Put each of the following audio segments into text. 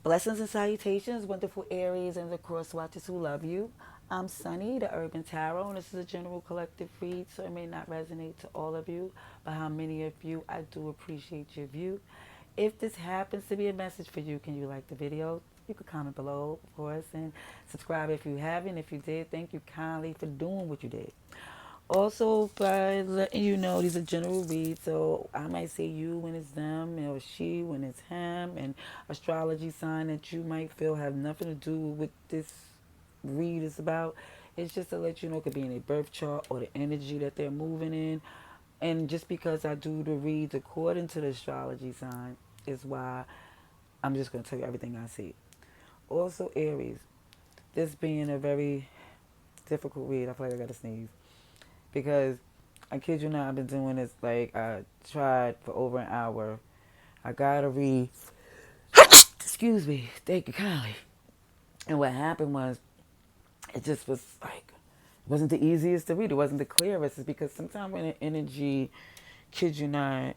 Blessings and salutations, wonderful Aries and the cross watchers who love you. I'm Sunny, the Urban Tarot, and this is a general collective read, so it may not resonate to all of you, but how many of you, I do appreciate your view. If this happens to be a message for you, can you like the video? You could comment below, of course, and subscribe if you haven't. If you did, thank you kindly for doing what you did. Also, by letting you know, these are general reads, so I might say you when it's them, or she when it's him, and astrology sign that you might feel have nothing to do with this read is about. It's just to let you know it could be in a birth chart or the energy that they're moving in. And just because I do the reads according to the astrology sign is why I'm just going to tell you everything I see. Also, Aries, this being a very difficult read, I feel like I got to sneeze because I kid you not, I've been doing this like I tried for over an hour. I gotta read. Excuse me. Thank you kindly. And what happened was, it just was like, it wasn't the easiest to read. It wasn't the clearest. It's because sometimes when an energy, kid you not,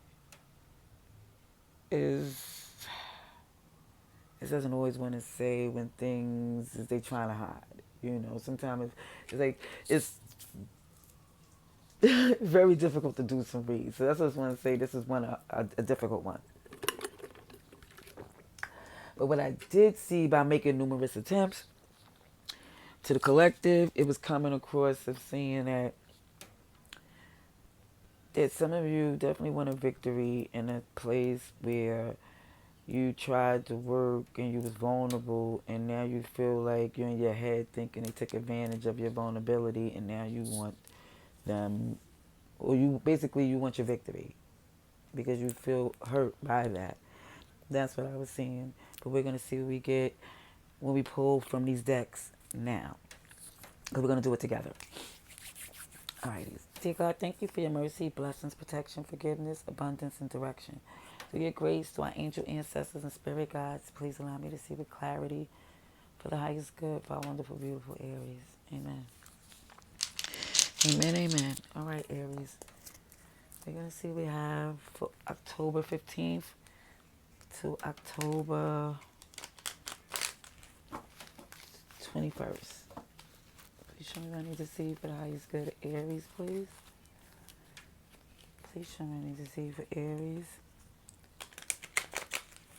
is, it doesn't always want to say when things is they trying to hide. You know, sometimes it's like it's very difficult to do some reads. So that's what I just want to say. This is a difficult one. But what I did see by making numerous attempts to the collective, it was coming across of seeing that some of you definitely want a victory in a place where you tried to work and you was vulnerable, and now you feel like you're in your head thinking they took advantage of your vulnerability, and now you want them, or you want your victory because you feel hurt by that. That's what I was seeing. But we're gonna see what we get when we pull from these decks now. Because we're gonna do it together. Alrighty. Dear God, thank you for your mercy, blessings, protection, forgiveness, abundance, and direction. Through your grace, to our angel ancestors and spirit guides, please allow me to see with clarity for the highest good for our wonderful, beautiful Aries. Amen. Amen, amen. All right, Aries. We're going to see what we have for October 15th to October 21st. Please show me what I need to see for the highest good, Aries, please. Please show me what I need to see for Aries.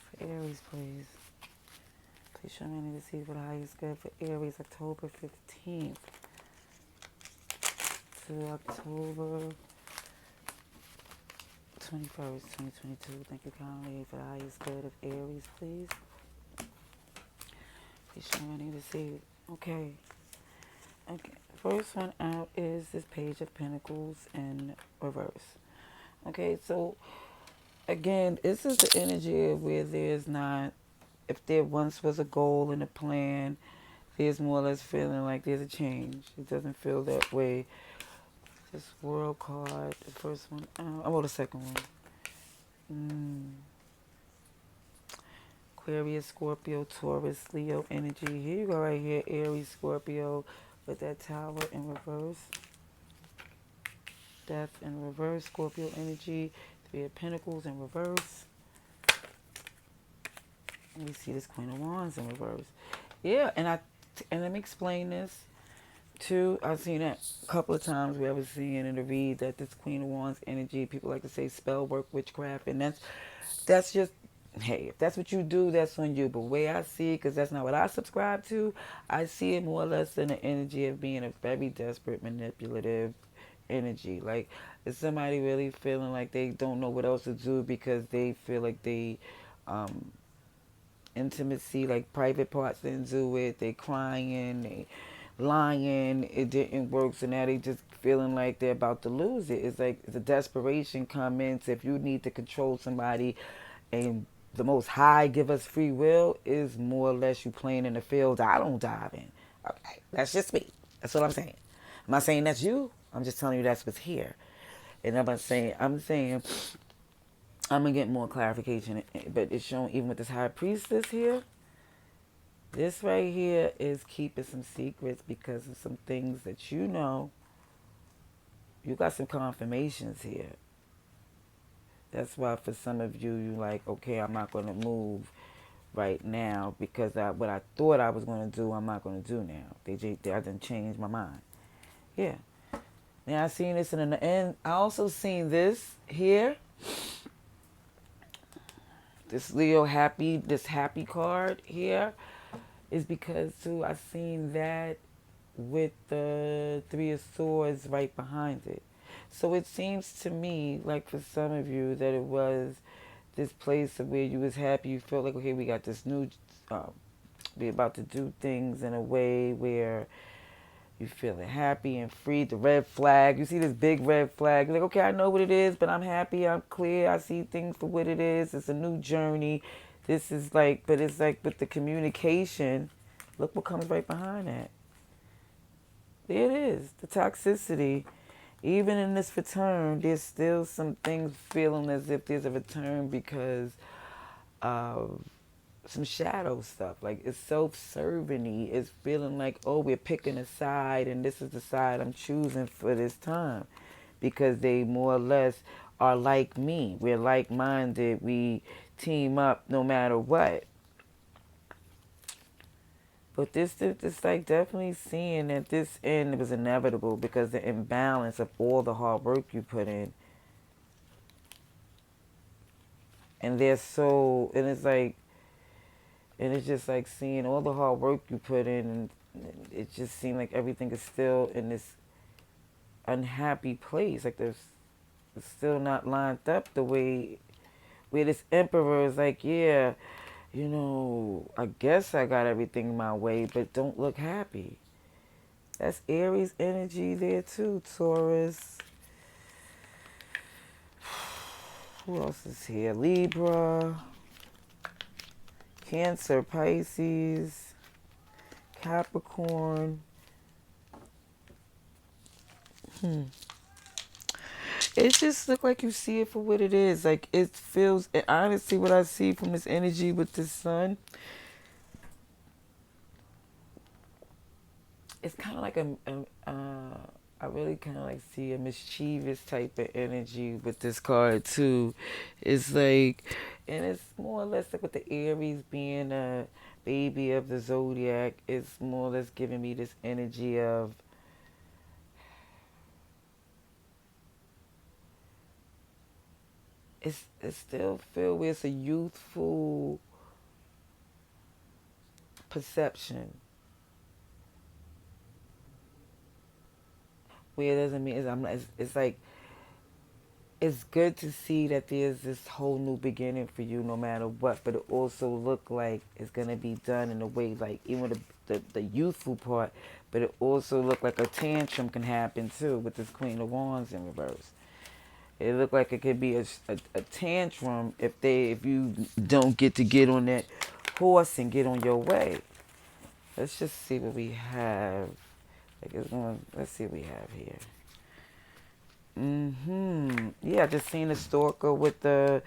For Aries, please. Please show me what I need to see for the highest good for Aries, October 15th to October 21st, 2022. Thank you kindly for the highest good of Aries, please. Please show me what I need to see. Okay. Okay. First one out is this Page of Pentacles in reverse. Okay, so again, this is the energy where there's not, if there once was a goal and a plan, there's more or less feeling like there's a change. It doesn't feel that way. This World card, the first one out. Oh, the second one. Aquarius, Scorpio, Taurus, Leo energy. Here you go right here, Aries, Scorpio, with that Tower in reverse. Death in reverse, Scorpio energy, Three of Pentacles in reverse. And we see this Queen of Wands in reverse. Yeah, and let me explain this too. I've seen that a couple of times where I was seeing in the read that this Queen of Wands energy, people like to say spell work, witchcraft, and that's just, hey, if that's what you do, that's on you. But the way I see it, because that's not what I subscribe to, I see it more or less in the energy of being a very desperate, manipulative energy. Like, is somebody really feeling like they don't know what else to do because they feel like intimacy, like private parts didn't do it, they crying, they lying, it didn't work, so now they just feeling like they're about to lose it. It's like the desperation comments. If you need to control somebody and the most high give us free will, is more or less you playing in the field I don't dive in. Okay, that's just me. That's what I'm saying. I'm not saying that's you. I'm just telling you that's what's here. And I'm saying I'm gonna get more clarification, but it's showing even with this high priestess here. This right here is keeping some secrets because of some things that you know. You got some confirmations here. That's why for some of you, you like, okay, I'm not gonna move right now because what I thought I was going to do, I'm not going to do now. I didn't change my mind. Yeah. Now I seen this in the end. I also seen this here. This Leo happy, this happy card here is because too I seen that with the Three of Swords right behind it. So it seems to me like for some of you that it was this place of where you was happy. You felt like, okay, we got this new, we about to do things in a way where you feeling happy and free. The red flag, you see this big red flag. You're like, okay, I know what it is, but I'm happy, I'm clear, I see things for what it is. It's a new journey. This is like, but it's like with the communication, look what comes right behind that. There it is, the toxicity. Even in this return, there's still some things feeling as if there's a return because of some shadow stuff. Like it's self-serving-y. It's feeling like, oh, we're picking a side and this is the side I'm choosing for this time. Because they more or less are like me. We're like-minded. We team up no matter what. But this like definitely seeing that this end was inevitable because the imbalance of all the hard work you put in. And they're so, and it's like, and it's just like seeing all the hard work you put in, and it just seemed like everything is still in this unhappy place. Like it's still not lined up the way where this emperor is like, yeah, you know, I guess I got everything my way, but don't look happy. That's Aries energy there too, Taurus. Who else is here? Libra, Cancer, Pisces, Capricorn. It just look like you see it for what it is. Like it feels, and honestly, what I see from this energy with the sun, it's kind of like I really kind of like see a mischievous type of energy with this card too. It's like, and it's more or less like with the Aries being a baby of the zodiac. It's more or less giving me this energy of it still feel where it's a youthful perception. Where it doesn't mean it's like it's good to see that there's this whole new beginning for you no matter what, but it also look like it's gonna be done in a way like even the youthful part, but it also look like a tantrum can happen too with this Queen of Wands in reverse. It looked like it could be a tantrum if you don't get on that horse and get on your way. Let's just see what we have. Like it's going. Let's see what we have here. Yeah, I just seen a stalker with the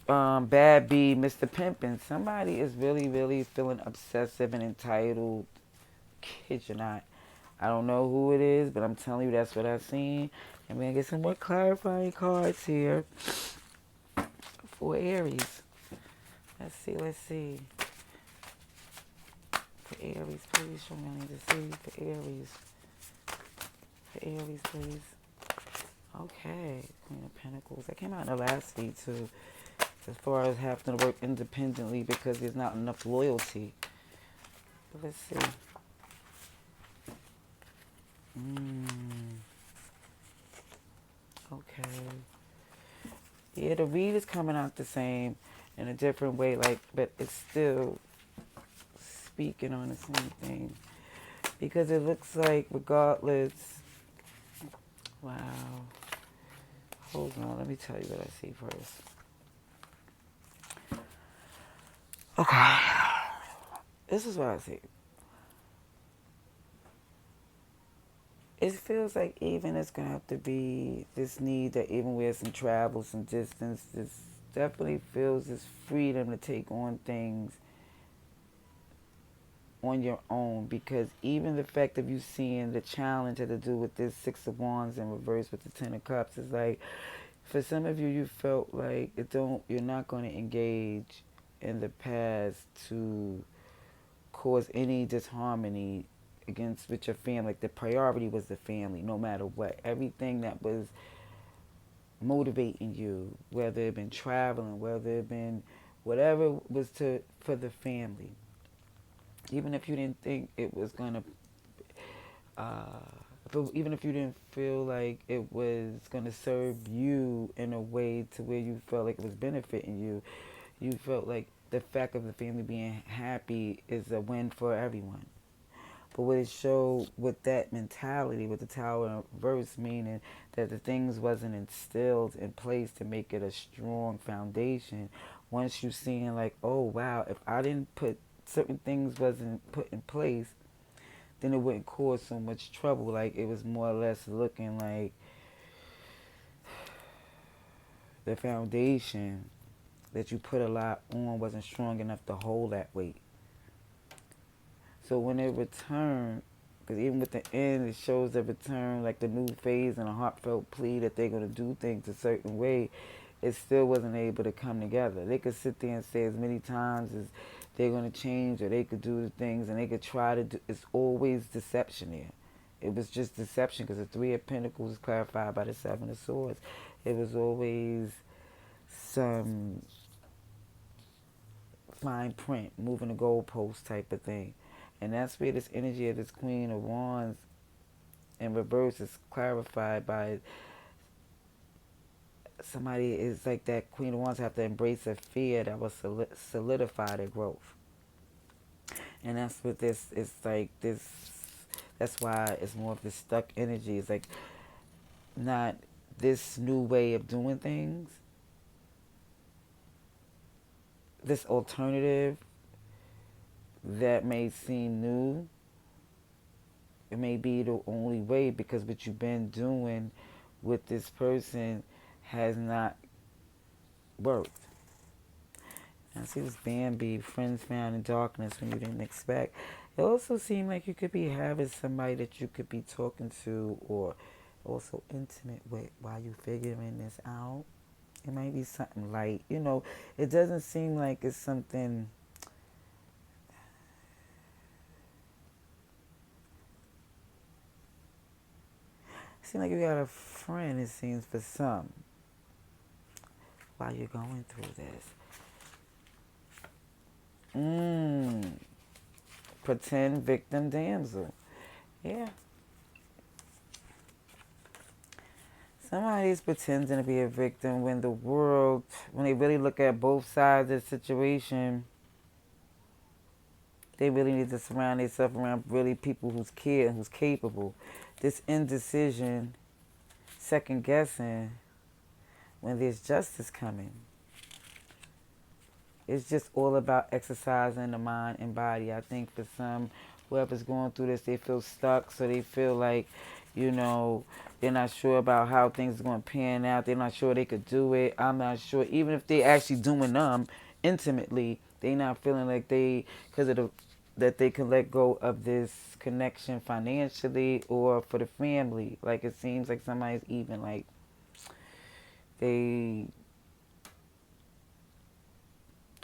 bad bee, Mr. Pimpin. Somebody is really, really feeling obsessive and entitled. Kid you not. I don't know who it is, but I'm telling you that's what I've seen. And we're gonna get some more clarifying cards here for Aries. Let's see, let's see. For Aries, please show me. I need to see for Aries. For Aries, please. Okay, Queen of Pentacles. That came out in the last week too. As far as having to work independently because there's not enough loyalty. But let's see. Okay. Yeah, the read is coming out the same in a different way, like, but it's still speaking on the same thing. Because it looks like regardless, wow. Hold on, let me tell you what I see first. Okay. This is what I see. It feels like even it's going to have to be this need that even with some travel, some distance, this definitely feels this freedom to take on things on your own, because even the fact of you seeing the challenge had to do with this Six of Wands in reverse with the Ten of Cups is like, for some of you, you felt like you're not going to engage in the past to cause any disharmony against with your family. Like the priority was the family, no matter what. Everything that was motivating you, whether it been traveling, whether it been whatever was to for the family. Even if you didn't think it was gonna, even if you didn't feel like it was gonna serve you in a way to where you felt like it was benefiting you, you felt like the fact of the family being happy is a win for everyone. But what it showed with that mentality, with the tower in reverse, meaning that the things wasn't instilled in place to make it a strong foundation. Once you seeing like, oh wow, if I didn't put certain things wasn't put in place, then it wouldn't cause so much trouble. Like it was more or less looking like the foundation that you put a lot on wasn't strong enough to hold that weight. So when it returned, because even with the end, it shows the return, like the new phase and a heartfelt plea that they're going to do things a certain way, it still wasn't able to come together. They could sit there and say as many times as they're going to change, or they could do the things, and they could try to do, it's always deception there. It was just deception, because the Three of Pentacles is clarified by the Seven of Swords. It was always some fine print, moving the goalpost type of thing. And that's where this energy of this Queen of Wands in reverse is clarified by somebody is like that Queen of Wands have to embrace a fear that will solidify their growth. And that's what this is like. That's why it's more of this stuck energy. It's like not this new way of doing things, this alternative that may seem new. It may be the only way, because what you've been doing with this person has not worked. I see this Bambi, friends found in darkness when you didn't expect. It also seemed like you could be having somebody that you could be talking to or also intimate with while you figuring this out. It might be something light. It doesn't seem like it's something. It seems like you got a friend, it seems, for some, while you're going through this. Pretend victim damsel. Yeah. Somebody's pretending to be a victim when the world, when they really look at both sides of the situation, they really need to surround themselves around really people who's care and who's capable. This indecision, second guessing, when there's justice coming. It's just all about exercising the mind and body. I think for some, whoever's going through this, they feel stuck, so they feel like, they're not sure about how things are going to pan out. They're not sure they could do it. I'm not sure. Even if they're actually doing them intimately, they're not feeling like that they can let go of this connection financially or for the family. Like it seems like somebody's even like they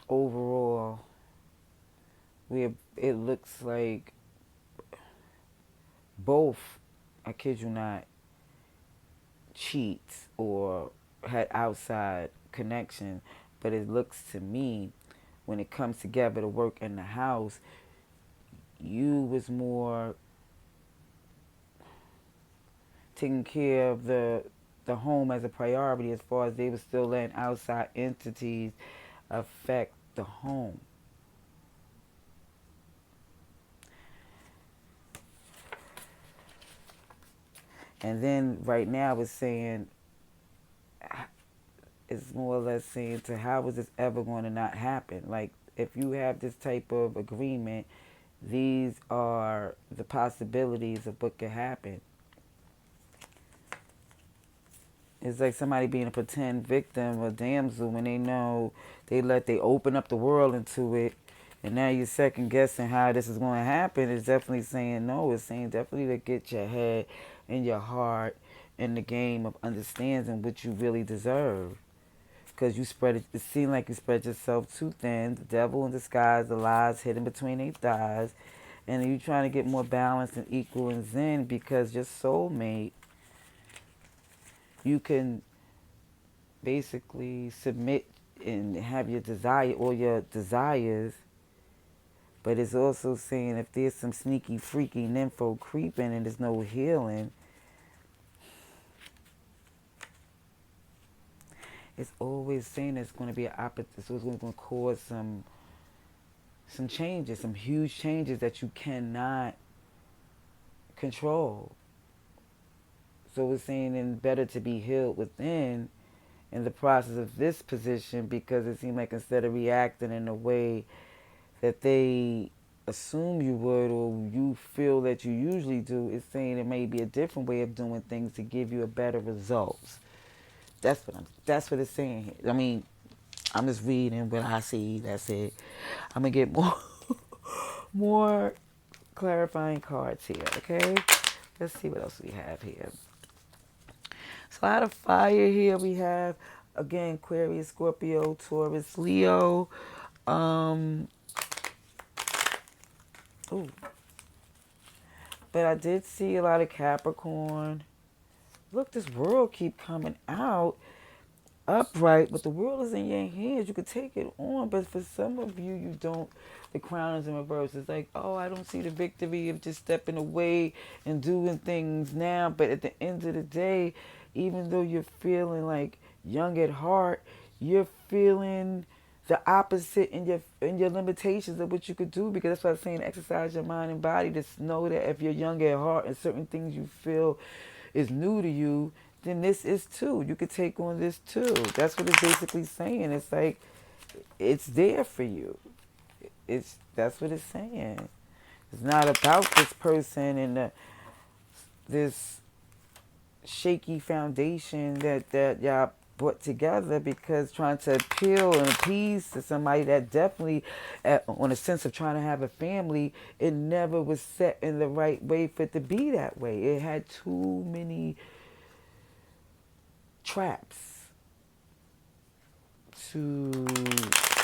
overall, it looks like both, I kid you not, cheats or had outside connection, but it looks to me, when it comes together to work in the house, you was more taking care of the home as a priority, as far as they were still letting outside entities affect the home. And then right now it's saying, it's more or less saying to how is this ever going to not happen? Like if you have this type of agreement, these are the possibilities of what could happen. It's like somebody being a pretend victim or damsel when they know they open up the world into it, and now you're second guessing how this is going to happen. It's definitely saying no. It's saying definitely to get your head and your heart in the game of understanding what you really deserve. because you spread it. It seemed like you spread yourself too thin. The devil in disguise, the lies hidden between their thighs, and you trying to get more balanced and equal and zen because your soulmate, you can basically submit and have your desire or your desires. But it's also saying if there's some sneaky, freaky nympho creeping and there's no healing, it's always saying it's going to be an opposite. So it's going to cause some changes, some huge changes that you cannot control. So it's saying it's better to be healed within in the process of this position, because it seemed like instead of reacting in a way that they assume you would or you feel that you usually do, it's saying it may be a different way of doing things to give you a better results. That's what it's saying here. I mean, I'm just reading what I see. That's it. I'm gonna get more more clarifying cards here, okay? Let's see what else we have here. So out of fire here we have again Aquarius, Scorpio, Taurus, Leo. Um ooh. But I did see a lot of Capricorn. Look, this world keep coming out upright, but the world is in your hands. You could take it on, but for some of you, you don't. The crown is in reverse. It's like, oh, I don't see the victory of just stepping away and doing things now. But at the end of the day, even though you're feeling like young at heart, you're feeling the opposite in your limitations of what you could do, because that's why I'm saying exercise your mind and body. Just know that if you're young at heart and certain things you feel is new to you, then this is too. You could take on this too. That's what it's basically saying. It's like it's there for you. That's what it's saying. It's not about this person and this shaky foundation that y'all brought together, because trying to appeal and appease to somebody that definitely, on a sense of trying to have a family, it never was set in the right way for it to be that way. It had too many traps, too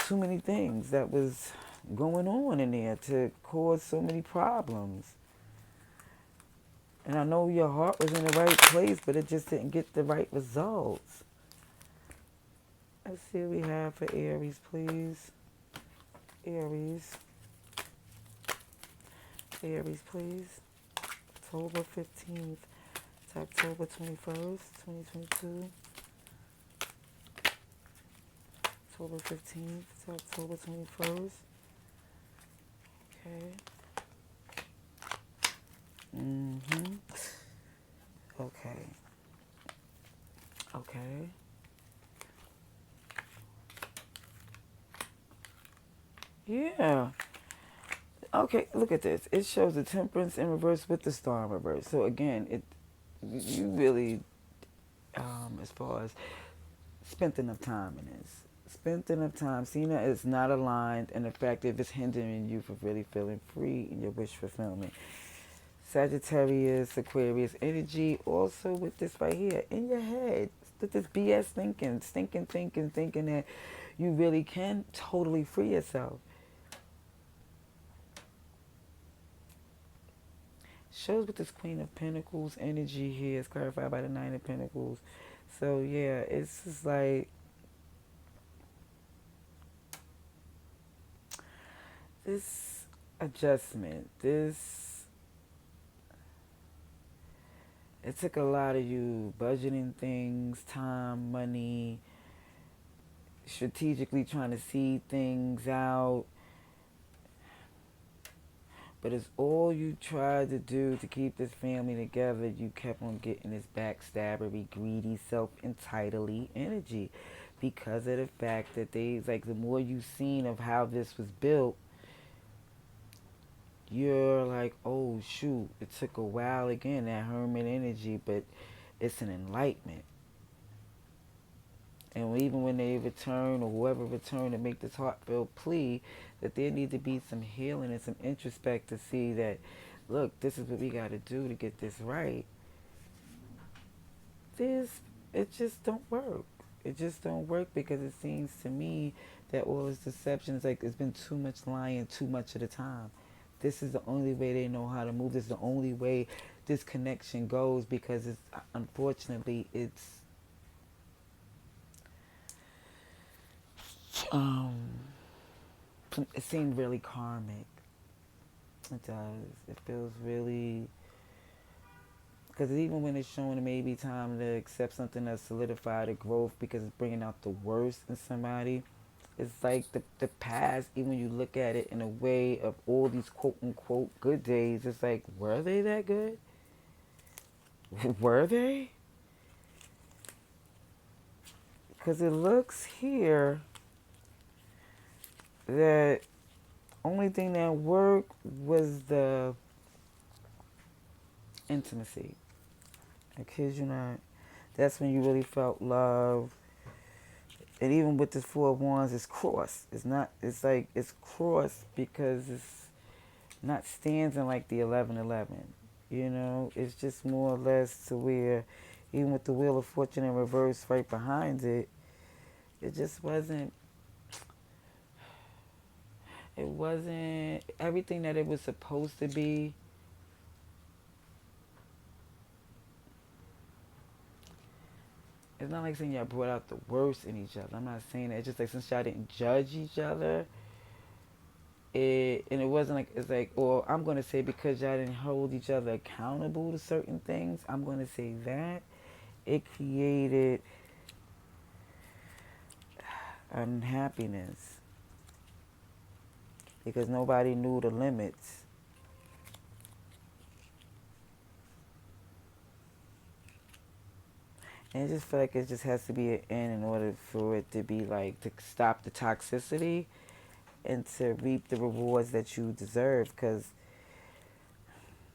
many things that was going on in there to cause so many problems. And I know your heart was in the right place, but it just didn't get the right results. Let's see what we have for Aries, please. Aries. Aries, please. October 15th to October 21st, 2022. October 15th to October 21st. Okay. Okay. Okay. Yeah. Okay, look at this. It shows the temperance in reverse with the star in reverse. So again, you really, as far as spent enough time in this. Spent enough time. Seeing that it's not aligned, and the fact that it's hindering you from really feeling free in your wish fulfillment. Sagittarius, Aquarius energy also with this right here in your head. With this BS thinking, stinking thinking, thinking that you really can totally free yourself. Shows with this Queen of Pentacles energy here is clarified by the Nine of Pentacles. So yeah, it's just like this adjustment, it took a lot of you budgeting things, time, money, strategically trying to see things out. But it's all you tried to do to keep this family together. You kept on getting this backstabbery, greedy, self-entitling energy, because of the fact that the more you've seen of how this was built, you're like, oh shoot, it took a while again, that hermit energy, but it's an enlightenment. And even when they return, or whoever returned to make this heartfelt plea, that there need to be some healing and some introspect to see that, look, this is what we got to do to get this right. It just don't work. it just don't work because it seems to me that all this deception is like it's been too much lying too much of the time. This is the only way they know how to move. This is the only way this connection goes because it's unfortunately um it seems really karmic. It does. It feels really because even when it's showing it may be time to accept something that's solidified the growth because it's bringing out the worst in somebody. It's like the past, even when you look at it in a way of all these quote unquote good days, it's like, were they that good? Were they? Because it looks here that only thing that worked was the intimacy. I kid you not. That's when you really felt love. And even with this Four of Wands, it's crossed. It's not, it's like, it's crossed because it's not standing like the 1111. You know, it's just more or less to where, even with the Wheel of Fortune in reverse right behind it, it just wasn't, it wasn't everything that it was supposed to be. It's not like saying y'all brought out the worst in each other. I'm not saying that. It's just like since y'all didn't judge each other, and it wasn't like it's like, or I'm gonna say because y'all didn't hold each other accountable to certain things. I'm gonna say that it created unhappiness because nobody knew the limits. And it just feel like it just has to be an end in order for it to be like to stop the toxicity and to reap the rewards that you deserve. Because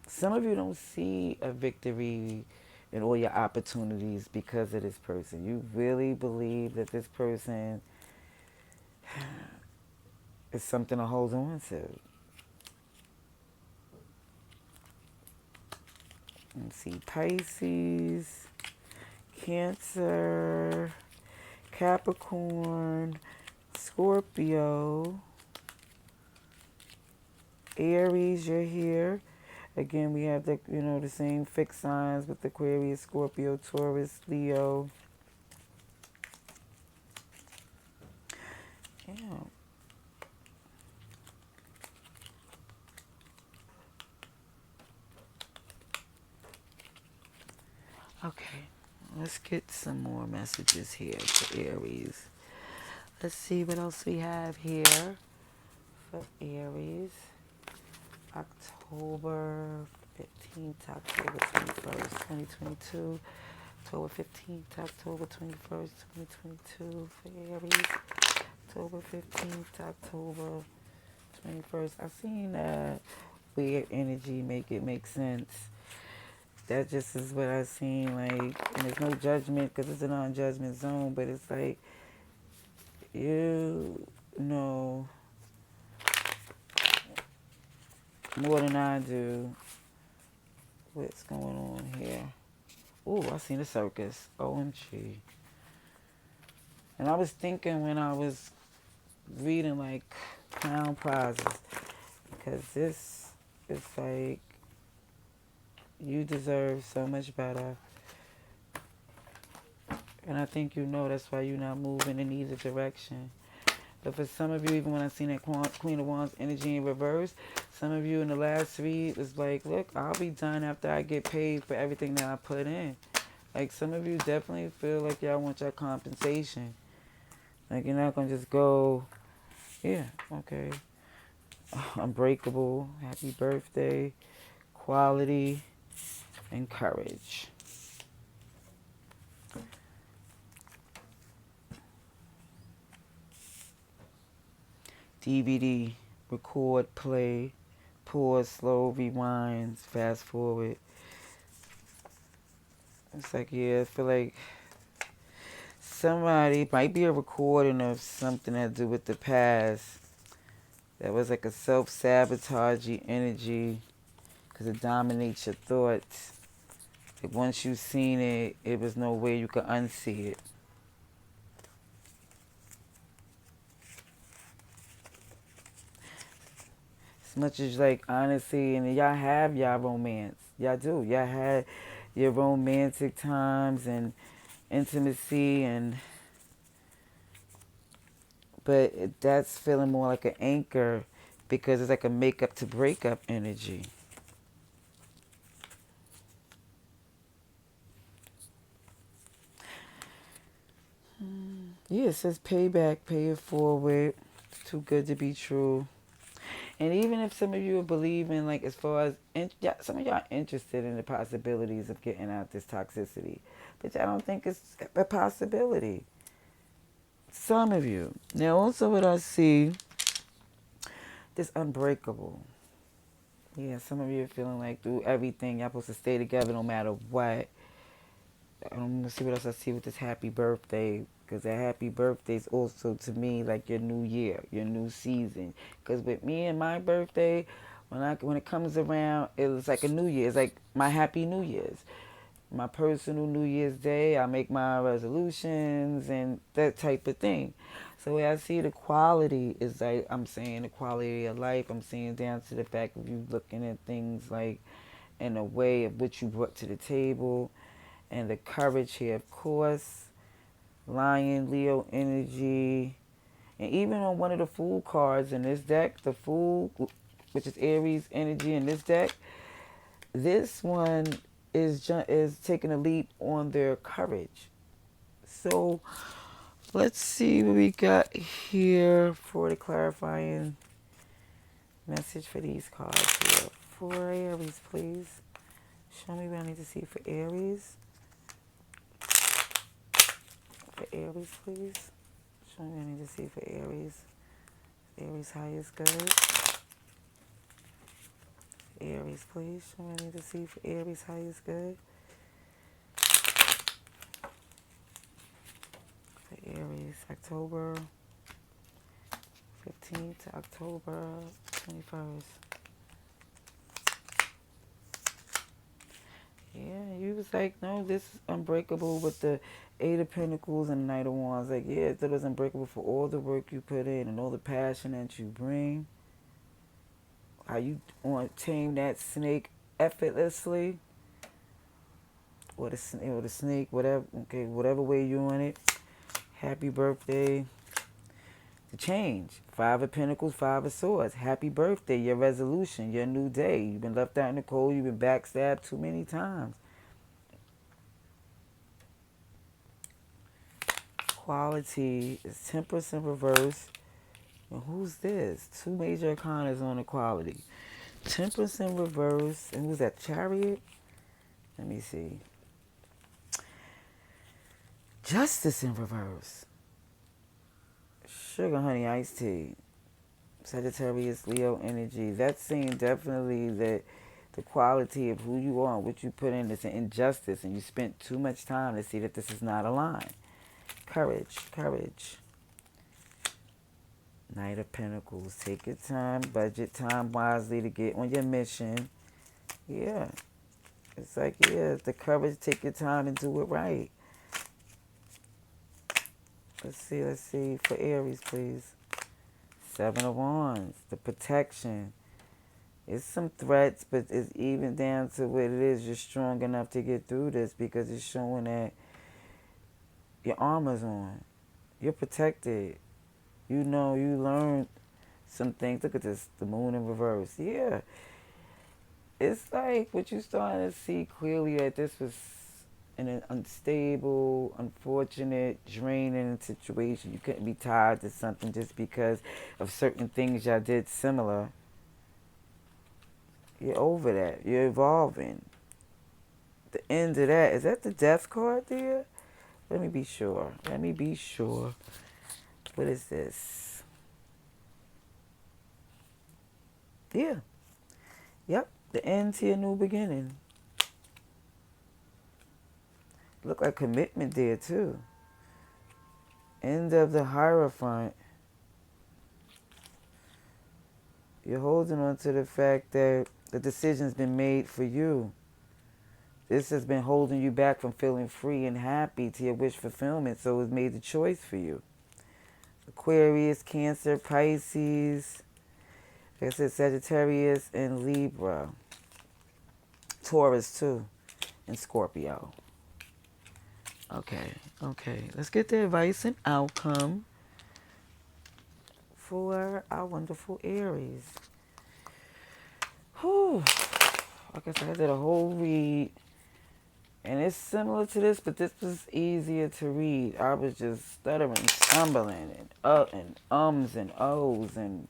some of you don't see a victory in all your opportunities because of this person. You really believe that this person is something to hold on to. Let's see, Pisces, Cancer, Capricorn, Scorpio, Aries, you're here. Again, we have the same fixed signs with Aquarius, Scorpio, Taurus, Leo. Yeah. Okay, let's get some more messages here for Aries. Let's see what else we have here for Aries. October 15th, October 21st, 2022. October 15th, October 21st, 2022 for Aries. October 15th, October 21st. I seen weird energy make it make sense. That just is what I seen. Like, and there's no judgment because it's a non-judgment zone, but it's like, you know more than I do what's going on here. Ooh, I seen a circus. OMG. And I was thinking when I was reading like clown prizes, because this is like, you deserve so much better. And I think you know that's why you're not moving in either direction. But for some of you, even when I seen that Queen of Wands energy in reverse, some of you in the last read was like, look, I'll be done after I get paid for everything that I put in. Like, some of you definitely feel like y'all want your compensation. Like, you're not going to just go, yeah, okay. Unbreakable, happy birthday, quality, and courage. DVD, record, play, pause, slow, rewind, fast forward. It's like, yeah, I feel like somebody might be a recording of something that do with the past. That was like a self-sabotaging energy because it dominates your thoughts. Like once you've seen it, it was no way you could unsee it. As much as like honestly, and y'all have y'all romance. Y'all do. Y'all had your romantic times and intimacy and but that's feeling more like an anchor because it's like a makeup to breakup energy. Yeah, it says payback, pay it forward. It's too good to be true. And even if some of you are believing, like as far as yeah, some of y'all are interested in the possibilities of getting out this toxicity, but I don't think it's a possibility. Some of you. Now, also what I see, this unbreakable. Yeah, some of you are feeling like through everything, y'all supposed to stay together no matter what. I'm gonna see what else I see with this happy birthday. Because that happy birthday is also to me like your new year, your new season. Because with me and my birthday, when it comes around, it's like a new year. It's like my happy New Year's. My personal New Year's Day, I make my resolutions and that type of thing. So when I see the quality is like I'm saying the quality of life. I'm seeing down to the fact of you looking at things like in a way of what you brought to the table and the courage here, of course. Lion, Leo energy. And even on one of the Fool cards in this deck, the Fool, which is Aries energy in this deck, this one is taking a leap on their courage. So let's see what we got here for the clarifying message for these cards here. For Aries, please. Show me what I need to see for Aries. For Aries, please. Show me what I need to see for Aries. Aries highest good. Aries, please. Show me what I need to see for Aries highest good. For Aries, October 15th to October 21st. Yeah, you was like, no, this is unbreakable with the Eight of Pentacles and Knight of Wands. Like, yeah, that was unbreakable for all the work you put in and all the passion that you bring. How you want to tame that snake effortlessly. Or the snake, whatever, okay, whatever way you want it. Happy birthday. The change. Five of Pentacles, Five of Swords. Happy birthday, your resolution, your new day. You've been left out in the cold. You've been backstabbed too many times. Quality is Temperance in reverse. And who's this? Two major arcanas on the quality. Temperance in reverse. And who's that? Chariot? Let me see. Justice in reverse. Sugar, honey, iced tea. Sagittarius, Leo energy. That's saying definitely that the quality of who you are and what you put in is an injustice, and you spent too much time to see that this is not aligned. Courage, courage. Knight of Pentacles. Take your time, budget time wisely to get on your mission. Yeah. It's like, yeah, the courage, take your time and do it right. Let's see. For Aries, please. Seven of Wands. The protection. It's some threats, but it's even down to what it is. You're strong enough to get through this because it's showing that your armor's on. You're protected. You know, you learned some things. Look at this, the moon in reverse. Yeah. It's like what you starting to see clearly that this was an unstable, unfortunate, draining situation. You couldn't be tied to something just because of certain things y'all did similar. You're over that. You're evolving. The end of that, is that the death card there? Let me be sure. What is this? Yeah. Yep. The end to a new beginning. Look like commitment there too. End of the Hierophant. You're holding on to the fact that the decision's been made for you. This has been holding you back from feeling free and happy to your wish fulfillment, so it's made the choice for you. Aquarius, Cancer, Pisces. Like I said, Sagittarius and Libra. Taurus too. And Scorpio. Okay. Let's get the advice and outcome for our wonderful Aries. Whew. Like I said, I did a whole read. And it's similar to this, but this was easier to read. I was just stuttering, stumbling, and ums and ohs, and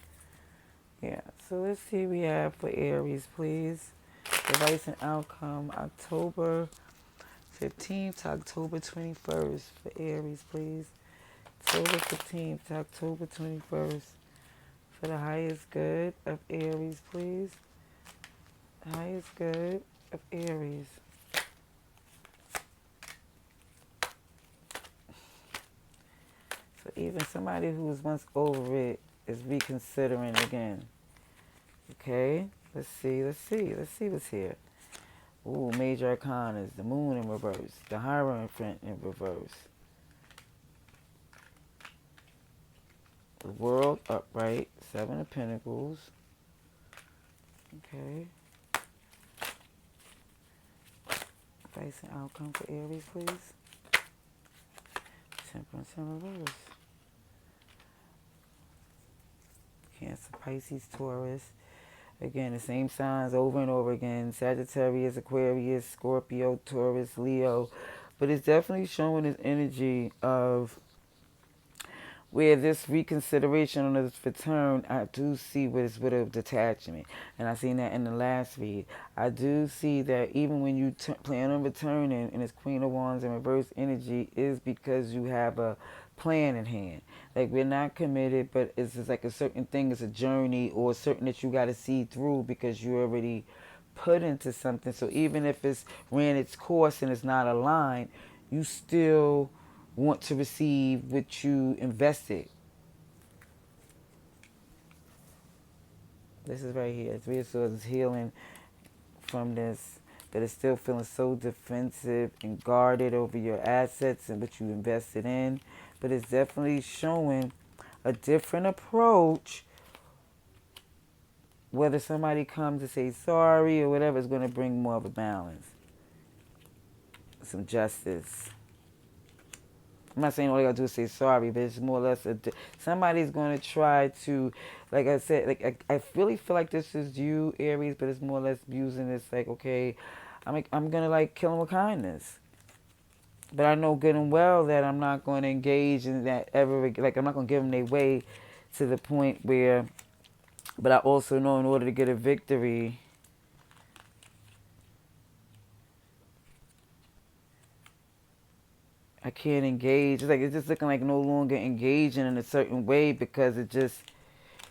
yeah. So let's see what we have for Aries, please. Advice and outcome, October 15th to October 21st for Aries, please. October 15th to October 21st for the highest good of Aries, please. Highest good of Aries. So even somebody who was once over it is reconsidering again. Okay? Let's see what's here. Ooh, major arcanas, the moon in reverse, the Hierophant in reverse. The world upright, 7 of Pentacles. Okay. Advice and outcome for Aries, please. Temperance in reverse. Cancer, Pisces, Taurus. Again, the same signs over and over again. Sagittarius, Aquarius, Scorpio, Taurus, Leo. But it's definitely showing this energy of where this reconsideration on this return, I do see what is with a detachment. And I seen that in the last read. I do see that even when you plan on returning and it's Queen of Wands in reverse energy is because you have a plan in hand. Like we're not committed, but it's just like a certain thing, it's a journey or certain that you got to see through because you already put into something. So even if it's ran its course and it's not aligned, you still want to receive what you invested. This is right here. Three of Swords is healing from this, but it's still feeling so defensive and guarded over your assets and what you invested in. But it's definitely showing a different approach. Whether somebody comes to say sorry or whatever is going to bring more of a balance. Some justice. I'm not saying all you gotta do is say sorry, but it's more or less somebody's going to try to, like I said, like I really feel like this is you, Aries, but it's more or less using this like, okay, I'm gonna like kill him with kindness, but I know good and well that I'm not going to engage in that ever. Like I'm not going to give them their way to the point where, but I also know in order to get a victory. I can't engage. It's like it's just looking like no longer engaging in a certain way because it just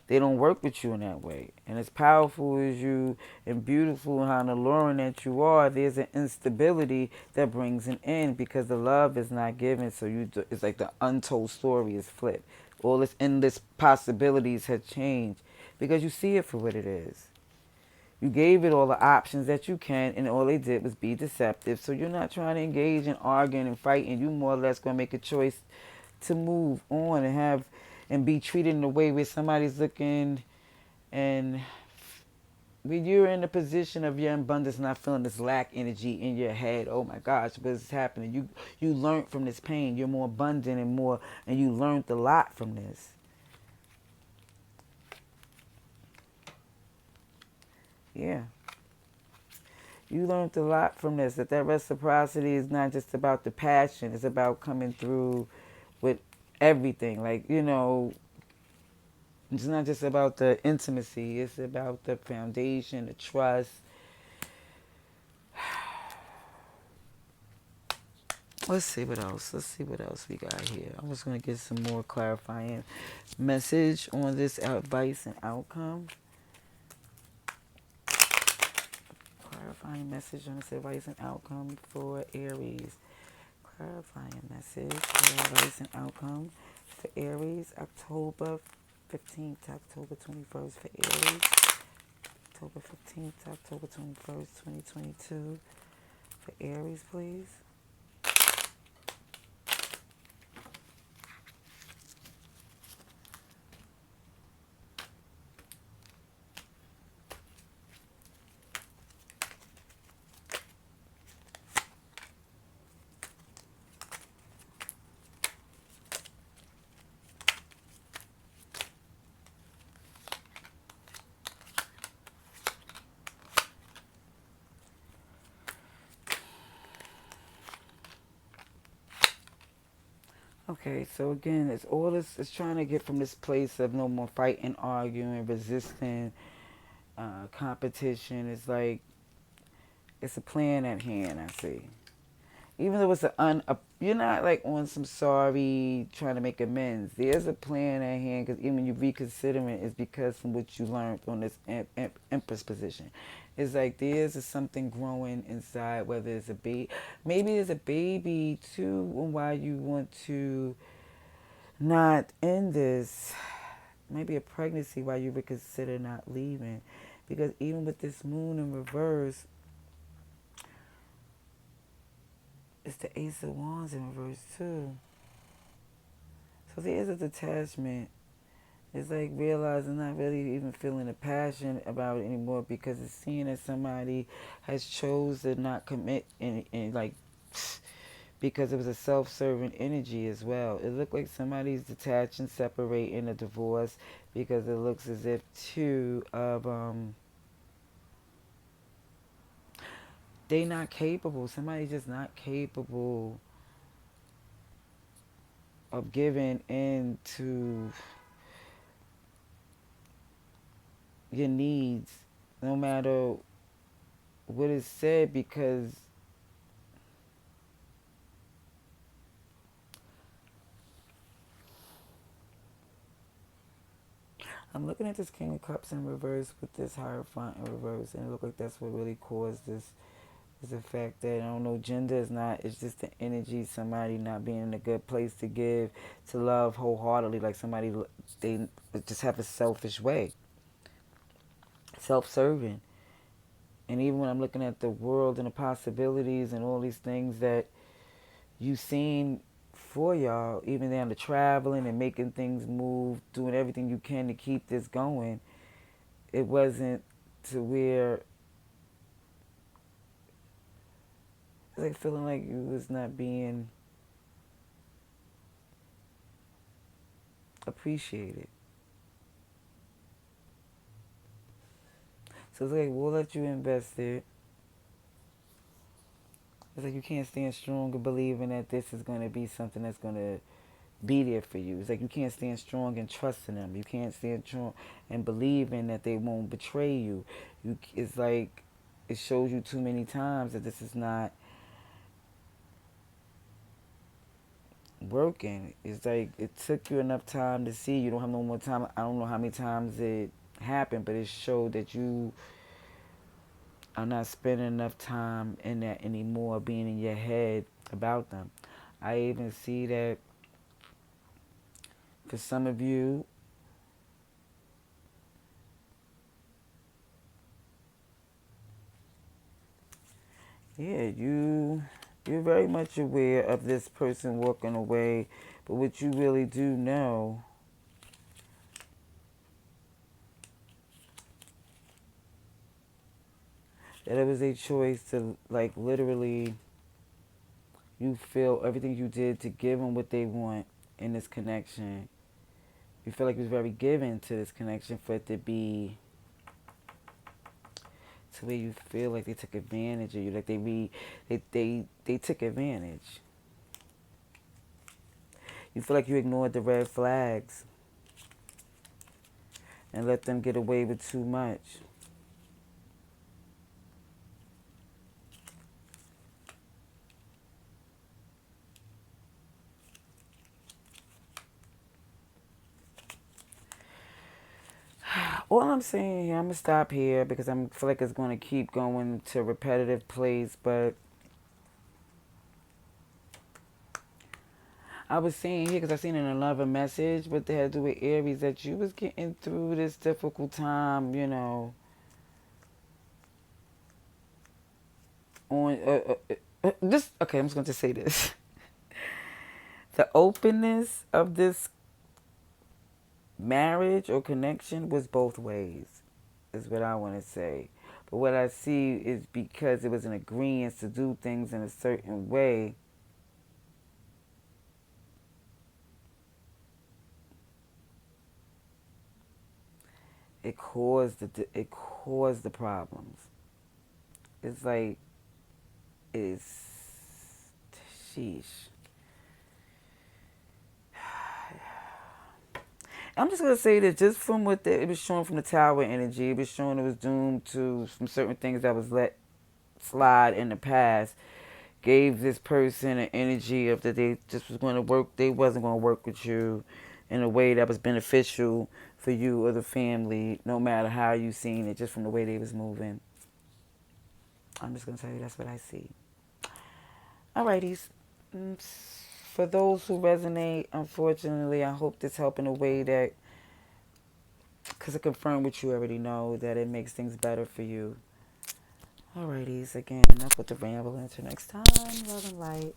they don't work with you in that way. And as powerful as you and beautiful and how alluring that you are, there's an instability that brings an end because the love is not given. So it's like the untold story is flipped. All this endless possibilities have changed because you see it for what it is. You gave it all the options that you can, and all they did was be deceptive. So you're not trying to engage in arguing and fighting. You more or less going to make a choice to move on and be treated in a way where somebody's looking, and when you're in a position of your abundance, not feeling this lack energy in your head. Oh my gosh, what's happening? You learned from this pain. You're more abundant and you learned a lot from this. Yeah. You learned a lot from this, that reciprocity is not just about the passion. It's about coming through with everything. Like, it's not just about the intimacy. It's about the foundation, the trust. Let's see what else. Let's see what else we got here. I'm just going to get some more clarifying message on this advice and outcome. Clarifying message on this advice and outcome for Aries. Clarifying message for advice and outcome for Aries. October 15th to October 21st for Aries. October 15th to October 21st, 2022 for Aries, please. Okay, so again, it's all this. It's trying to get from this place of no more fighting, arguing, resisting, competition. It's like it's a plan at hand. I see. Even though it's you're not like on some sorry trying to make amends. There's a plan at hand because even when you reconsidering it's because from what you learned on this empress position. It's like there's something growing inside, whether it's a baby, maybe it's a baby too, and why you want to not end this. Maybe a pregnancy why you would consider not leaving. Because even with this moon in reverse, it's the Ace of Wands in reverse too. So there is a detachment. It's like realizing not really even feeling a passion about it anymore because it's seeing that somebody has chose to not commit and like because it was a self-serving energy as well. It looked like somebody's detaching, separating, a divorce because it looks as if too of they not capable. Somebody's just not capable of giving in to your needs, no matter what is said, because I'm looking at this King of Cups in reverse with this Hierophant in reverse, and it looks like that's what really caused this. Is the fact that I don't know, gender is not. It's just the energy. Somebody not being in a good place to give, to love wholeheartedly. Like somebody, they just have a selfish way, self-serving. And even when I'm looking at the world and the possibilities and all these things that you've seen for y'all, even down to traveling and making things move, doing everything you can to keep this going, it wasn't to where it's like feeling like you was not being appreciated. So it's like we'll let you invest it. It's like you can't stand strong and believing that this is going to be something that's going to be there for you. It's like you can't stand strong and trusting them. You can't stand strong and believing that they won't betray you. It's like it shows you too many times that this is not working. It's like it took you enough time to see. You don't have no more time. I don't know how many times it happened, but it showed that you are not spending enough time in that anymore, being in your head about them. I even see that for some of you, yeah, you're very much aware of this person walking away, but what you really do know that it was a choice to like literally you feel everything you did to give them what they want in this connection. You feel like it was very given to this connection for it to be to where you feel like they took advantage of you, like they took advantage. You feel like you ignored the red flags and let them get away with too much. All I'm saying here, I'm gonna stop here because I feel like it's gonna keep going to a repetitive place. But I was saying here because I seen in another message, what they had to do with Aries, that you was getting through this difficult time, you know, on this. Okay, I'm just going to say this: the openness of this marriage or connection was both ways, is what I want to say. But what I see is because it was an agreement to do things in a certain way, it caused the problems. It's like it's sheesh. I'm just gonna say that just from what it was showing from the tower energy, it was showing it was doomed to some certain things that was let slide in the past. Gave this person an energy of that they just was going to work. They wasn't going to work with you in a way that was beneficial for you or the family, no matter how you seen it, just from the way they was moving. I'm just gonna tell you that's what I see. Alrighties. For those who resonate, unfortunately, I hope this helped in a way that, because it confirmed what you already know, that it makes things better for you. Alrighties, again, enough with the ramble. Until next time, love and light.